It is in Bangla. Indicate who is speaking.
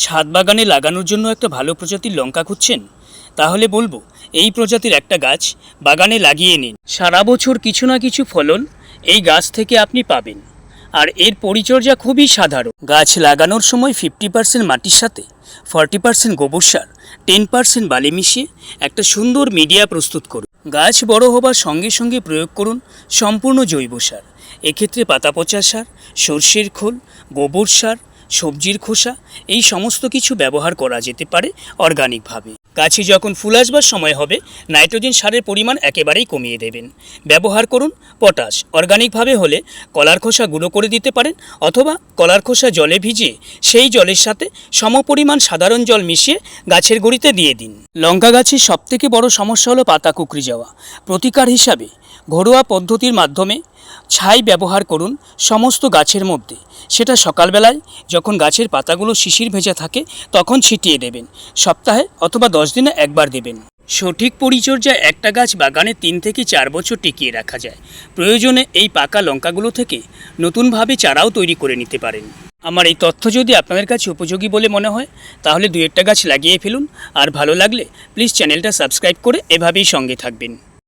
Speaker 1: ছাদ বাগানে লাগানোর জন্য একটা ভালো প্রজাতির লঙ্কা খুঁজছেন? তাহলে বলবো এই প্রজাতির একটা গাছ বাগানে লাগিয়ে নিন। সারা বছর কিছু না কিছু ফলন এই গাছ থেকে আপনি পাবেন। আর এর পরিচর্যা খুবই সাধারণ। গাছ লাগানোর সময় 50% মাটির সাথে 40% গোবর সার, 10% বালি মিশিয়ে একটা সুন্দর মিডিয়া প্রস্তুত করুন। গাছ বড় হবার সঙ্গে সঙ্গে প্রয়োগ করুন সম্পূর্ণ জৈব সার। এক্ষেত্রে পাতা পচা সার, সর্ষের খোল, গোবর সার, সবজির খোসা এই সমস্ত কিছু ব্যবহার করা যেতে পারে অর্গানিকভাবে। গাছে যখন ফুল আসবার সময় হবে নাইট্রোজেন সারের পরিমাণ একেবারেই কমিয়ে দেবেন। ব্যবহার করুন পটাশ। অর্গানিকভাবে হলে কলার খোসা গুঁড়ো করে দিতে পারেন, অথবা কলার খোসা জলে ভিজিয়ে সেই জলের সাথে সমপরিমাণ সাধারণ জল মিশিয়ে গাছের গুঁড়িতে দিয়ে দিন। লঙ্কা গাছের সবথেকে বড় সমস্যা হলো পাতা কুঁকড়ে যাওয়া। প্রতিকার হিসাবে ঘরোয়া পদ্ধতির মাধ্যমে ছাই ব্যবহার করুন সমস্ত গাছের মধ্যে। সেটা সকালবেলায় যখন গাছের পাতাগুলো শিশির ভেজা থাকে তখন ছিটিয়ে দেবেন। সপ্তাহে অথবা 10 দিনে একবার দেবেন। সঠিক পরিচর্যায় একটা গাছ বাগানে 3 থেকে 4 বছর টিকিয়ে রাখা যায়। প্রয়োজনে এই পাকা লঙ্কাগুলো থেকে নতুনভাবে চারাও তৈরি করে নিতে পারেন। আমার এই তথ্য যদি আপনাদের কাছে উপযোগী বলে মনে হয় তাহলে 2-1টা গাছ লাগিয়ে ফেলুন। আর ভালো লাগলে প্লিজ চ্যানেলটা সাবস্ক্রাইব করে এভাবেই সঙ্গে থাকবেন।